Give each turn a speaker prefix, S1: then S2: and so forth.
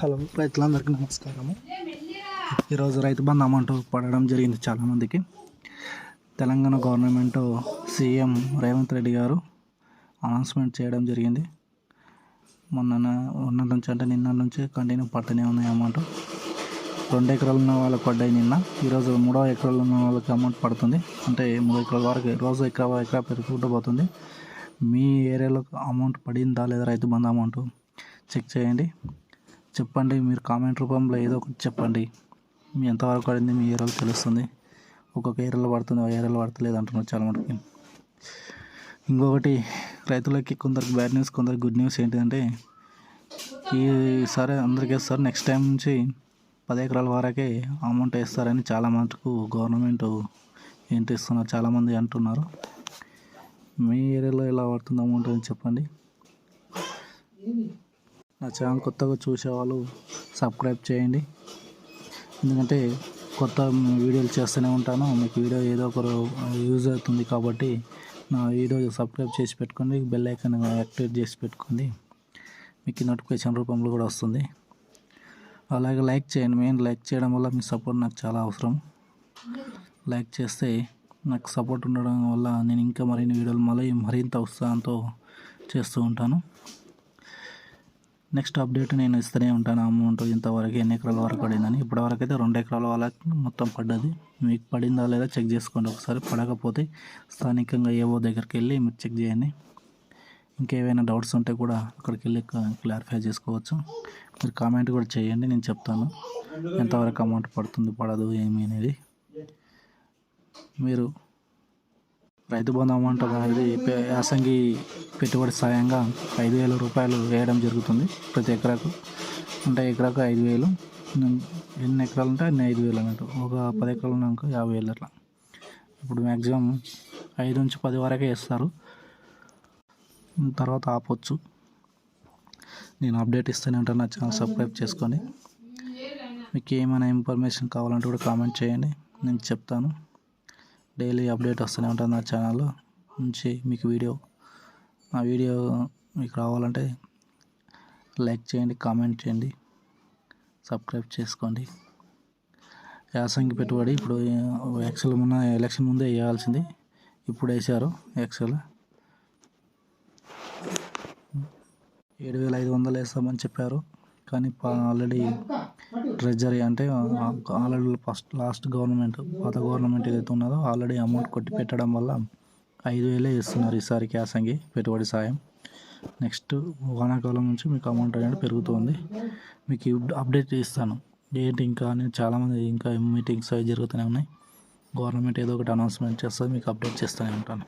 S1: Hello రైతులందరికీ నమస్కారము. ఈరోజు రైతు బంధు అమౌంట్ పడడం జరిగింది చాలామందికి. తెలంగాణ గవర్నమెంట్ సీఎం రేవంత్ రెడ్డి గారు అనౌన్స్మెంట్ చేయడం జరిగింది. మొన్న నుంచి అంటే నిన్న నుంచి కంటిన్యూ పడుతూనే ఉన్నాయి అమౌంట్. 2 ఎకరాలు ఉన్న వాళ్ళకి పడ్డాయి నిన్న. ఈరోజు 3వ ఎకరాలు ఉన్న వాళ్ళకి అమౌంట్ పడుతుంది. అంటే 3 ఎకరాల వరకు రోజు ఎకరా పెరుగుకుంటూ పోతుంది. మీ ఏరియాలో అమౌంట్ పడిందా లేదా రైతు బంధు అమౌంట్ చెక్ చేయండి, చెప్పండి. మీరు కామెంట్ రూపంలో ఏదో ఒకటి చెప్పండి. మీ ఎంతవరకు పడింది మీ ఏరియాలో తెలుస్తుంది. ఒక్కొక్క ఏరియాలో పడుతుంది, ఆ ఏరియాలో పడతలేదు అంటున్నారు చాలా మటుకు. ఇంకొకటి, రైతులకి కొందరికి బ్యాడ్ న్యూస్, కొందరికి గుడ్ న్యూస్ ఏంటిదంటే ఈసారి అందరికీ వేస్తారు. నెక్స్ట్ టైం నుంచి 10 ఎకరాల వరకే అమౌంట్ వేస్తారని చాలా మటుకు గవర్నమెంట్ ఏంటి ఇస్తున్నారు చాలామంది అంటున్నారు. మీ ఏరియాలో ఎలా పడుతుంది అమౌంట్ అని చెప్పండి. నా ఛానల్ కొత్తగా చూసేవాళ్ళు సబ్స్క్రైబ్ చేయండి. ఎందుకంటే కొత్త వీడియోలు చేస్తూనే ఉంటాను. మీకు వీడియో ఏదో ఒక యూజ్ అవుతుంది కాబట్టి నా వీడియో సబ్స్క్రైబ్ చేసి పెట్టుకోండి. బెల్ ఐకాన్ యాక్టివేట్ చేసి పెట్టుకోండి. మీకు నోటిఫికేషన్ రూపంలో కూడా వస్తుంది. అలాగే లైక్ చేయండి. మెయిన్ లైక్ చేయడం వల్ల మీ సపోర్ట్ నాకు చాలా అవసరం. లైక్ చేస్తే నాకు సపోర్ట్ ఉండడం వల్ల నేను ఇంకా మరిన్ని వీడియోలు మరింత ఉత్సాహంతో చేస్తూ ఉంటాను. నెక్స్ట్ అప్డేట్ నేను ఇస్తూనే ఉంటాను. అమౌంట్ ఇంతవరకు ఎన్ని ఎకరాల వరకు పడిందని. ఇప్పటివరకు అయితే 2 ఎకరాల వాళ్ళకి మొత్తం పడ్డది. మీకు పడిందా లేదా చెక్ చేసుకోండి ఒకసారి. పడకపోతే స్థానికంగా ఏవో దగ్గరికి వెళ్ళి మీరు చెక్ చేయండి. ఇంకేమైనా డౌట్స్ ఉంటే కూడా అక్కడికి వెళ్ళి క్లారిఫై చేసుకోవచ్చు. మీరు కామెంట్ కూడా చేయండి, నేను చెప్తాను ఎంతవరకు అమౌంట్ పడుతుంది పడదు ఏమి అనేది. మీరు రైతు బంధు అమౌంట్ అనేది యాసంగి పెట్టుబడి సాయంగా 5,000 రూపాయలు వేయడం జరుగుతుంది ప్రతి ఎకరాకు. అంటే ఎకరాకు 5,000. ఎన్ని ఎకరాలు ఉంటే అన్ని 5,000 అన్నట్టు. ఒక 10 ఎకరాలు ఉన్నాక 50,000 అట్లా. ఇప్పుడు మ్యాక్సిమం 5 నుంచి 10 వరకే వేస్తారు, తర్వాత ఆపొచ్చు. నేను అప్డేట్ ఇస్తూనే ఉంటాను. నా ఛానల్ సబ్స్క్రైబ్ చేసుకోండి. మీకు ఏమైనా ఇన్ఫర్మేషన్ కావాలంటే కూడా కామెంట్ చేయండి, నేను చెప్తాను. డైలీ అప్డేట్ వస్తూనే ఉంటుంది నా ఛానల్లో నుంచి. మీకు నా వీడియో మీకు రావాలంటే లైక్ చేయండి, కామెంట్ చేయండి, సబ్స్క్రైబ్ చేసుకోండి. యాసంగి పెట్టుబడి ఇప్పుడు ఎలక్షన్ ముందే వేయాల్సింది, ఇప్పుడు వేసారు. 7,500 వేస్తామని చెప్పారు, కానీ ఆల్రెడీ ట్రెజరీ అంటే ఆల్రెడీ లాస్ట్ గవర్నమెంట్, పాత గవర్నమెంట్ ఏదైతే ఉన్నదో ఆల్రెడీ అమౌంట్ కొట్టి పెట్టడం వల్ల 5,000 ఇస్తున్నారు ఈసారికి యాసంగి పెట్టుబడి సాయం. నెక్స్ట్ వానాకాలం నుంచి మీకు అమౌంట్ అనేది పెరుగుతుంది. మీకు అప్డేట్ ఇస్తాను ఏంటి ఇంకా నేను. చాలామంది ఇంకా మీటింగ్స్ అవి జరుగుతూనే ఉన్నాయి. గవర్నమెంట్ ఏదో ఒకటి అనౌన్స్మెంట్ చేస్తుంది, మీకు అప్డేట్ చేస్తూనే ఉంటాను.